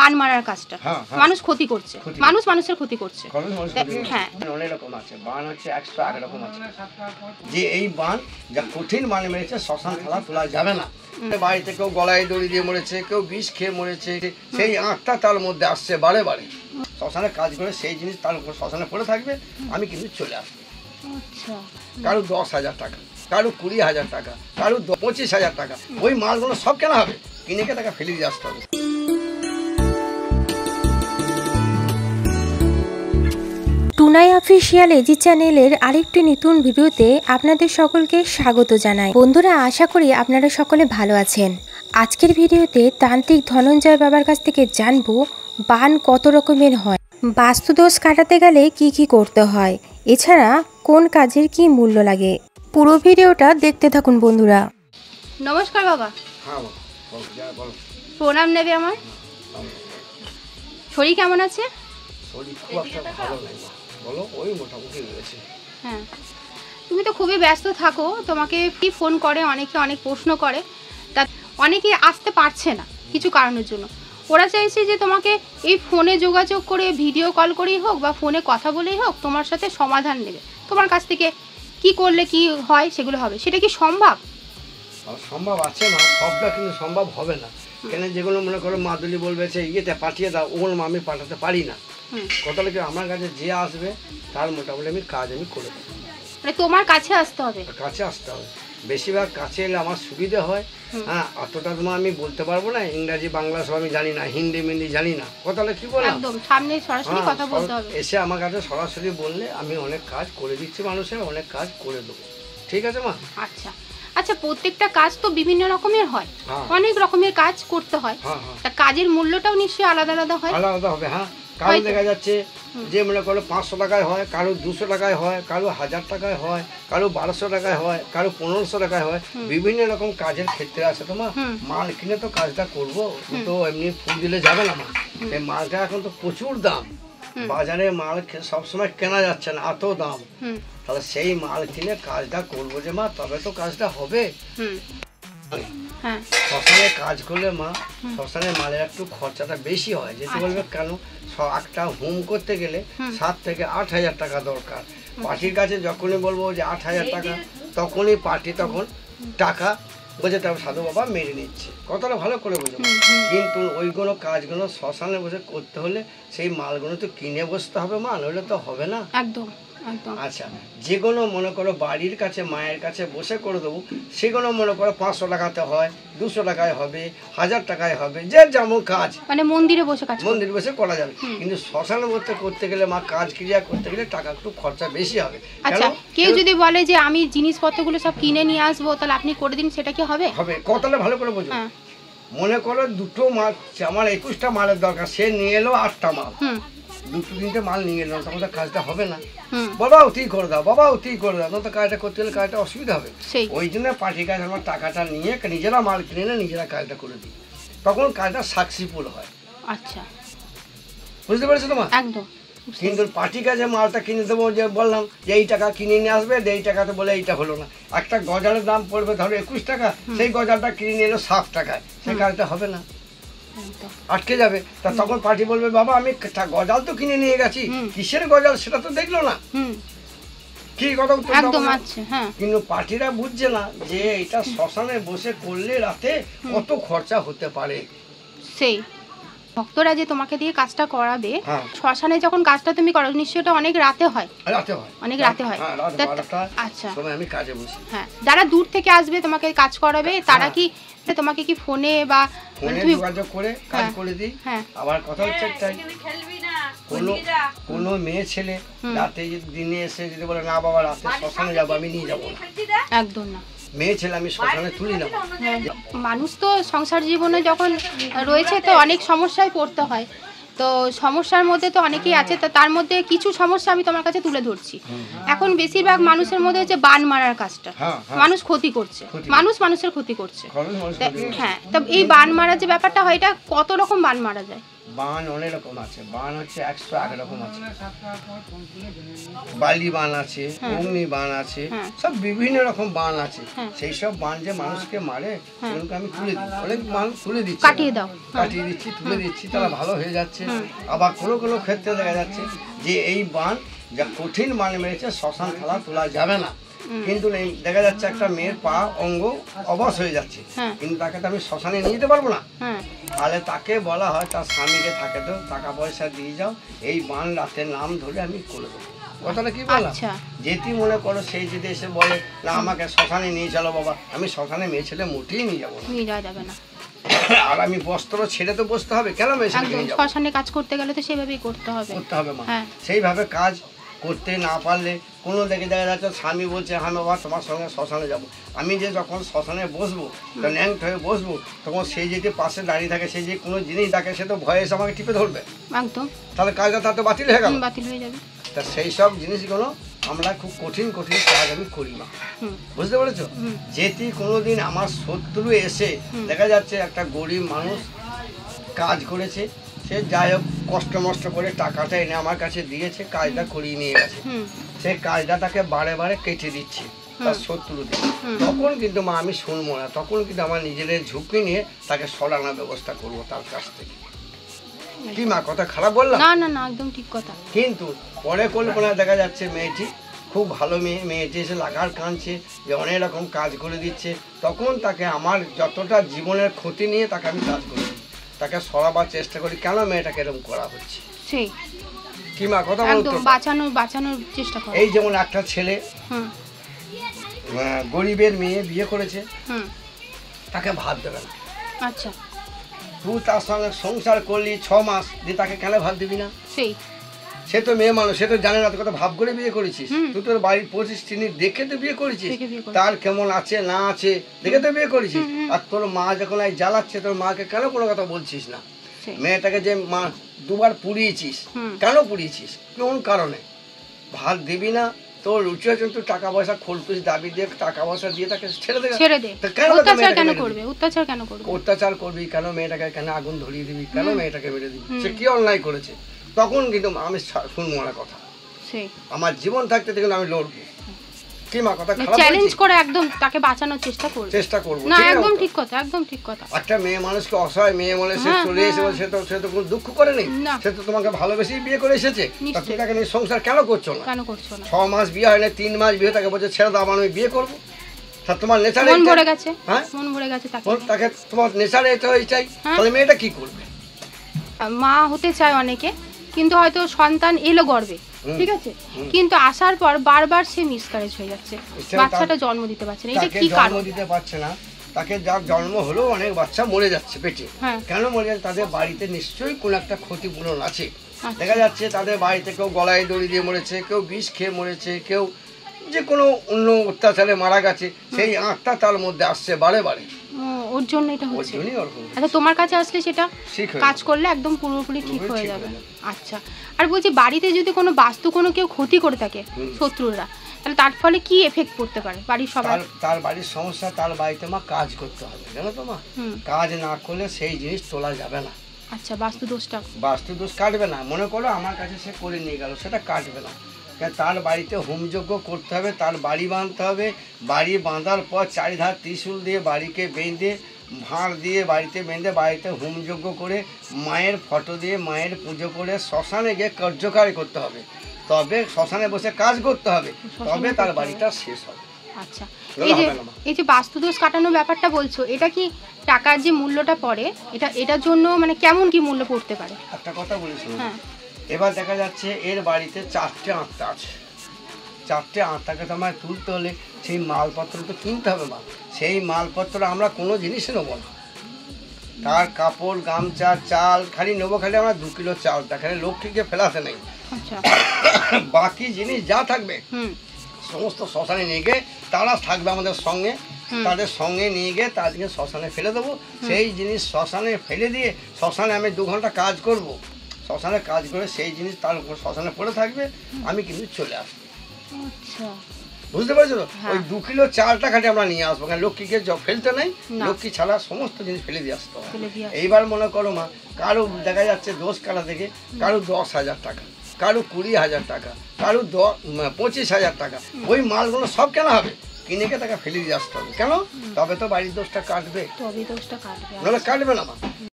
বান মারার কাজটা মানুষ ক্ষতি করছে, মানুষ মানুষের ক্ষতি করছে। হ্যাঁ, অনেক রকম আছে বান, হচ্ছে 108 রকম আছে। যে এই বান যা কঠিন বান মেরেছে, শ্মশান থালা তোলা যাবে না। বাড়িতে কেউ গলায় দড়ি দিয়ে মরেছে, কেউ বিষ খেয়ে মরেছে, সেই আঁকটা তার মধ্যে আসছে বারে বারে। শ্মশানে কাজ করে সেই জিনিস তার উপর শ্মশানে পড়ে থাকবে, আমি কিন্তু চলে আসবো। কারো 10,000 টাকা, কারো 20,000 টাকা, কারো 25,000 টাকা, ওই মালগুলো সব কেনা হবে, কিনে টাকা ফেলে দিয়ে আসতে হবে। টুনাই অফিসিয়াল এজি চ্যানেলের আরেকটি নতুন ভিডিওতে আপনাদের সকলকে স্বাগত জানাই। বন্ধুরা, আশা করি আপনারা সকলে ভালো আছেন। আজকের ভিডিওতে তান্ত্রিক ধনঞ্জয় বাবার কাছ থেকে জানবো বান কত রকমের হয়, বাস্তুদোষ কাটাতে গেলে কি কি করতে হয়, এছাড়া কোন কাজের কি মূল্য লাগে। পুরো ভিডিওটা দেখতে থাকুন বন্ধুরা। নমস্কার বাবা। প্রণাম নেবে আমার। শরীর কেমন আছে? হ্যাঁ, তুমি তো খুবই ব্যস্ত থাকো, তোমাকে কি ফোন করে অনেকে, অনেক প্রশ্ন করে, তা অনেকে আসতে পারছে না কিছু কারণের জন্য। ওরা চাইছে যে তোমাকে এই ফোনে যোগাযোগ করে, ভিডিও কল করেই হোক বা ফোনে কথা বলেই হোক, তোমার সাথে সমাধান নেবে। তোমার কাছ থেকে কি করলে কি হয় সেগুলো হবে, সেটা কি সম্ভব? সম্ভব আছে না, সবটা কিন্তু সম্ভব হবে না। কেন, যেগুলো মনে করো মাদুলি বলবে যে ইয়েতে পাঠিয়ে দাও, ওগুলো আমি পাঠাতে পারি না। কথা কি আমার কাছে যে আসবে তার মোটামুটি আমি কাজ আমি করে দেবো। মানে তোমার কাছে আসতে হবে? কাছে আসতে হবে। বেশিরভাগ কাছে এলে আমার সুবিধে হয়। হ্যাঁ, অতটা তোমার আমি বলতে পারবো না, ইংরাজি বাংলা সব আমি জানি না, হিন্দি মিন্দি জানি না। কথা কি বললাম, একদম সামনে সরাসরি কথা বলতে হবে। এসে আমার কাছে সরাসরি বললে আমি অনেক কাজ করে দিচ্ছি, মানুষের অনেক কাজ করে দেবো। ঠিক আছে মা? আচ্ছা আচ্ছা, প্রত্যেকটা কাজ তো বিভিন্ন রকমের হয়, অনেক রকমের কাজ করতে হয়, তা কাজের মূল্যটাও নিশ্চয়ই আলাদা আলাদা হয়। আলাদা হবে, হ্যাঁ। কারো দেখা যাচ্ছে যে মনে করো 500 টাকায় হয়, কারো 200 টাকায় হয়, কারো 1000 টাকায় হয়, কারো 1200 টাকায় হয়, কারো 1500 টাকায় হয়। বিভিন্ন রকম কাজের ক্ষেত্রে আছে। তোমার মাল কিনে তো কাজটা করবো, তো এমনি ফুল দিলে যাবে না মা। এই মালটা এখন তো প্রচুর দাম, বাজারে মাল সবসময় কেনা যাচ্ছে না, এত দাম। তাহলে সেই মাল কিনে কাজটা করবো যে মা, তবে তো কাজটা হবে। শ্মশানে কাজ করলে মা, শ্মশানের মালের একটু খরচাটা বেশি হয়। যেতে বলবে কেন, একটা হোম করতে গেলে 7 থেকে 8,000 টাকা দরকার। পার্টির কাছে যখনই বলবো যে 8,000 টাকা, তখনই পার্টি তখন টাকা বোঝে, তবে সাধু বাবা মেরে নিচ্ছে। কথাটা ভালো করে বুঝবো। কিন্তু ওইগুলো কাজগুলো শ্মশানে বসে করতে হলে সেই মালগুলো তো কিনে বসতে হবে মা, নইলে তো হবে না। একদম। আচ্ছা, যেগুলো মনে করো বাড়ির কাছে মায়ের কাছে বসে করে দেবো, সেগুলো মনে করো 500 টাকাতে হয়, 200 টাকায় হবে, 1000 টাকায় হবে, যে যেমন কাজ। মানে মন্দিরে বসে কাজ, মন্দিরে বসে করা যাবে। কিন্তু শ্মশানের মধ্যে করতে গেলে মা, কাজ ক্রিয়া করতে গেলে টাকা একটু খরচা বেশি হবে। আচ্ছা, কেউ যদি বলে যে আমি জিনিসপত্রগুলো সব কিনে নিয়ে আসবো, তাহলে আপনি করে দিন, সেটা কি হবে? হবে। কথাটা ভালো করে বুঝো। মনে করো 2টো মাল, আমার 21টা মালের দরকার, সে নিয়ে এলো 8টা মাল, 2-3টে মাল নিয়ে এলো, তখন তো কাজটা হবে না। বাবাও তুই করে দাও, বাবাও তুই করে দাও, তো কাজটা করতে গেলে কাজটা অসুবিধা হবে। ওই জন্য পার্টি কাজ আমার টাকাটা নিয়ে নিজেরা মাল কিনে না, নিজেরা কাজটা করে দিই, তখন কাজটা সাকসেসফুল হয়। আচ্ছা, বুঝতে পেরেছো তোমার? একদম। কিন্তু পার্টি কাজে মালটা কিনে দেবো, যে বললাম যে এই টাকা কিনে নিয়ে আসবে, এই টাকাতে বলে এইটা হলো না। একটা গজালের দাম পড়বে ধরো 21 টাকা, সেই গজালটা কিনে নিয়ে এলো 7 টাকায়, সেই কাজটা হবে না, আটকে যাবে। তা তখন পার্টি বলবে বাবা আমি গজাল তো কিনে নিয়ে গেছি, কিসের গজাল সেটা তো দেখলো না। কি কথা? কিন্তু পার্টিরা বুঝছে না যে এটা শ্মশানে বসে করলে রাতে কত খরচা হতে পারে। সেই ভক্তরা যে তোমাকে দিয়ে কাজটা করাবে, শ্মশানে যখন কাজটা তুমি করো, নিশ্চয়ই এটা অনেক রাতে হয়। অনেক রাতে হয়। আচ্ছা, আমি কাজে বসি। হ্যাঁ, যারা দূর থেকে আসবে তোমাকে কাজ করাবে, তারা কি তোমাকে কি ফোনে বা যোগাযোগ করে কাজ করে দিই। আবার কথা হচ্ছে একটাই, কোনো মেয়ে ছেলে রাতে দিনে এসে যদি বলে না বাবা রাতে শ্মশানে যাবো, আমি নিয়ে যাবো না, একদম না। মেয়ে ছেলে আমি শ্মশানে তুলি না। মানুষ তো সংসার জীবনে যখন রয়েছে, তো অনেক সমস্যায় পড়তে হয়। তো সমস্যার মধ্যে তো অনেকেই আছে, তো তার মধ্যে কিছু সমস্যা আমি তোমার কাছে তুলে ধরছি। এখন বেশিরভাগ মানুষের মধ্যে হচ্ছে বান মারার কাজটা, মানুষ ক্ষতি করছে, মানুষ মানুষের ক্ষতি করছে। হ্যাঁ, তো এই বান মারার যে ব্যাপারটা হয়, এটা কত রকম বান মারা যায়? বান অনেক রকম আছে, বান হচ্ছে 101 রকম আছে, বালি বান আছে, অগ্নি বান আছে, সব বিভিন্ন রকম বান আছে। সেই সব বান যে মানুষকে মারে সেগুলোকে আমি তুলে দিই, অনেক বান তুলে দিচ্ছি, কাটিয়ে দিচ্ছি, তুলে দিচ্ছি, তারা ভালো হয়ে যাচ্ছে। আবার কোনো কোনো ক্ষেত্রে দেখা যাচ্ছে যে এই বান যা কঠিন বান মেরেছে, শ্মশান থালা তোলা যাবে না, কিন্তু দেখা যাচ্ছে একটা মেয়ের পা অঙ্গ অবশ হয়ে যাচ্ছে, কিন্তু তাকে তো আমি শ্মশানে নিয়ে যেতে পারবো না। তাহলে তাকে বলা হয় তার স্বামীকে থাকে তো টাকা পয়সা দিয়ে যাও, এই বান রাতের নাম ধরে আমি করে দেবো। কথাটা কি বললাম? যেটি মনে করো সেই যদি এসে বলে না আমাকে শ্মশানে নিয়ে চলো বাবা, আমি শ্মশানে মেয়ে ছেলে মোটেই নিয়ে যাবো না। আর আমি বস্ত্র ছেড়ে তো বসতে হবে, কেন মেয়ে ছেলে নিয়ে যাবো? শ্মশানে কাজ করতে গেলে তো সেভাবেই করতে হবে মা। সেইভাবে কাজ করতে না পারলে কোনো দেখা যাচ্ছে স্বামী বলছে হ্যাঁ বাবা তোমার সঙ্গে শ্মশানে যাবো, আমি যে যখন শ্মশানে বসবো ন্যাংট হয়ে বসবো, তখন সেই যদি পাশে দাঁড়িয়ে থাকে, সেই যে কোনো জিনিস দেখে সে তো ভয়ে এসে আমাকে টিপে ধরবে, একদম, তাহলে কাজটা তার তো বাতিল হয়ে গেল, বাতিল হয়ে যাবে। তা সেই সব জিনিসগুলো আমরা খুব কঠিন কঠিন কাজ আমি করি না, বুঝতে পেরেছো? যেটি কোনোদিন আমার শত্রু এসে দেখা যাচ্ছে একটা গরিব মানুষ কাজ করেছে, সে যাই হোক কষ্ট মষ্ট করে টাকাটা এনে আমার কাছে দিয়েছে, কাজটা করিয়ে নিয়ে গেছে, সেই কাজটা তাকে বারে বারে কেটে দিচ্ছে তার শত্রুদের, তখন কিন্তু মা আমি শুনবো না, তখন কিন্তু আমার নিজেদের ঝুঁকি নিয়ে তাকে সরানোর ব্যবস্থা করবো তার কাছ থেকে। কি মা কথা খারাপ বললাম? না না না, একদম ঠিক কথা। কিন্তু পরে কল্পনা দেখা যাচ্ছে মেয়েটি খুব ভালো মেয়ে, মেয়েটি এসে লাগার কাঁদছে যে অনেক রকম কাজ করে দিচ্ছে, তখন তাকে আমার যতটা জীবনের ক্ষতি নিয়ে তাকে আমি কাজ করি, তাকে সরাবার চেষ্টা করি, কেন মেয়েটাকে এরকম করা হচ্ছে, সেই কি মা কথা বলতো, বাঁচানোর চেষ্টা করে। এই যেমন একটা ছেলে গরিবের মেয়ে বিয়ে করেছে, তাকে ভাত দেবে না, আচ্ছা তুই তার সঙ্গে সংসার করলি 6 মাস, দিয়ে তাকে কেন ভাত দিবি না? সেই সে তো মেয়ে মানুষ, সে তো জানে না তুই কত ভাব করে বিয়ে করেছিস, তুই তোর বাড়ির পরিস্থিতি দেখে তো বিয়ে করেছিস, তার কেমন আছে না আছে দেখে তো বিয়ে করেছিস, আর তোর মা যখন এই জ্বালাচ্ছে তোর মাকে কেন কোনো কথা বলছিস না? মেয়েটাকে যে মা 2 বার পুড়িয়েছিস, কেন পুড়িয়েছিস, কোন কারণে? ভাত দিবি না, তোর রুচি হচ্ছে তুই টাকা পয়সা খোলতুস দাবি দিয়ে টাকা পয়সা দিয়ে তাকে ছেড়ে দে, অত্যাচার করবি কেন? মেয়েটাকে কেন আগুন ধরিয়ে দিবি, কেন মেয়েটাকে মেরে দিবি? সে কি অন্যায় করেছে? তখন কিন্তু আমি শুনবো না কথা, আমার জীবন থাকতে দেখুন আমি লড়বো, কি মা কথা খারাপ চ্যালেঞ্জ করে একদম তাকে বাঁচানোর চেষ্টা করব না, একদম ঠিক কথা, একদম ঠিক কথা। একটা মেয়ে মানুষকে অসহায় মেয়ে বলে সে চলে এসে সে তো কোনো দুঃখ করেনি, সে তো তোমাকে ভালোবেসেই বিয়ে করে এসেছে, তুমি তাকে নিয়ে সংসার কেন করছো না? 6 মাস বিয়ে হয় না, 3 মাস বিয়ে, তাকে বলছে ছেড়ে দাও আমি বিয়ে করবো, তা তোমার নেচারে মন ভরে গেছে, হ্যাঁ মন ভরে গেছে, তাকে তোমার নেচারে এটা হয়ে চাই, তাহলে মেয়েটা কি করবে? মা হতে চায় অনেকে, কিন্তু হয়তো সন্তান এলো গর্ভে, ঠিক আছে, কিন্তু আসার পর বারবার সে মিসক্যারেজ হয়ে যাচ্ছে, বাচ্চাটা জন্ম দিতে পারছে না, এটা কি কারণ? জন্ম দিতে পারছে না, তাকে যার জন্ম হলো অনেক বাচ্চা মরে যাচ্ছে পেটে, কেন মরে যাচ্ছে? তাদের বাড়িতে নিশ্চয়ই কোনো একটা ক্ষতিপূরণ আছে, দেখা যাচ্ছে তাদের বাড়িতে কেউ গলায় দড়ি দিয়ে মরেছে, কেউ বিষ খেয়ে মরেছে, কেউ যে কোনো অন্য অত্যাচারে মারা গেছে, সেই আত্মা তার মধ্যে আসছে বারে বারে, ওর জন্য এটা হচ্ছে। আচ্ছা তোমার কাছে আসলে সেটা কাজ করলে একদম পুরোপুরি ঠিক হয়ে যাবে। আচ্ছা আর বলছি বাড়িতে যদি কোনো বাস্তু কোনো কেউ ক্ষতি করে থাকে শত্রুরা, তাহলে তার ফলে কি এফেক্ট পড়তে পারে বাড়ির সবার? তার বাড়ির সমস্যা, তার বাড়িতে মা কাজ করতে হবে, জানো তো মা, কাজ না করলে সেই জিনিস তোলা যাবে না। আচ্ছা বাস্তু দোষ কাটবে না, মনে করো আমার কাছে সে করে নিয়ে গেল, সেটা কাটবে না, তার বাড়িতে হোমযজ্ঞ করতে হবে, তার বাড়ি বাঁধতে হবে, বাড়ি বাঁধার পর চারিধার ত্রিশূল দিয়ে বাড়িকে বেঁধে ভাঁড় দিয়ে বাড়িতে বেঁধে বাড়িতে হোমযজ্ঞ করে মায়ের ফটো দিয়ে মায়ের পুজো করে শ্মশানে গিয়ে কার্যকারী করতে হবে, তবে শ্মশানে বসে কাজ করতে হবে, তবে তার বাড়িটা শেষ হবে। আচ্ছা এই যে বাস্তুদোষ কাটানোর ব্যাপারটা বলছো, এটা কি টাকার যে মূল্যটা পড়ে এটার জন্য মানে কেমন কি মূল্য পড়তে পারে? একটা কথা বলিস, এবার দেখা যাচ্ছে এর বাড়িতে 4টে আত্মা আছে, 4টে আত্মাকে তো আমায় তুলতে হলে সেই মালপত্র তো কিনতে হবে মা, সেই মালপত্র আমরা কোনো জিনিসই নেবো না, তার কাপড় গামছা চাল খালি নেবো, খালি আমরা 2 কিলো চাল, দেখালে লক্ষ্মীকে ফেলাতে নেই, বাকি জিনিস যা থাকবে সমস্ত শ্মশানে নিয়ে গিয়ে তারা থাকবে আমাদের সঙ্গে, তাদের সঙ্গে নিয়ে গিয়ে তাদেরকে শ্মশানে ফেলে দেবো, সেই জিনিস শ্মশানে ফেলে দিয়ে শ্মশানে আমি 2 ঘন্টা কাজ করব, শ্মশানে কাজ করে সেই জিনিস তার উপর শ্মশানে পড়ে থাকবে, আমি কিন্তু চলে আসবো। আচ্ছা বুঝতে পারছো তো? হ্যাঁ। ওই 2 কিলো চালটা খাটে আমরা নিয়ে আসবো, কারণ লক্ষ্মীকে ফেলতে নেই, না। লক্ষ্মী ছাড়া সমস্ত জিনিস ফেলে দিয়ে আসতে হবে। ফেলে দিয়ে আসতে এইবার মনে করো মা, কারো দেখা যাচ্ছে দোষ কাটা থেকে কারো 10,000 টাকা, কারো 20,000 টাকা, কারো 25,000 টাকা, ওই মালগুলো সব কেনা হবে, কিনে তাকে ফেলে দিয়ে আসতে হবে। কেন? তবে তো বাড়ির দোষটা কাটবে, তবে দোষটা কাটবে। নাহলে কাটবে না মা।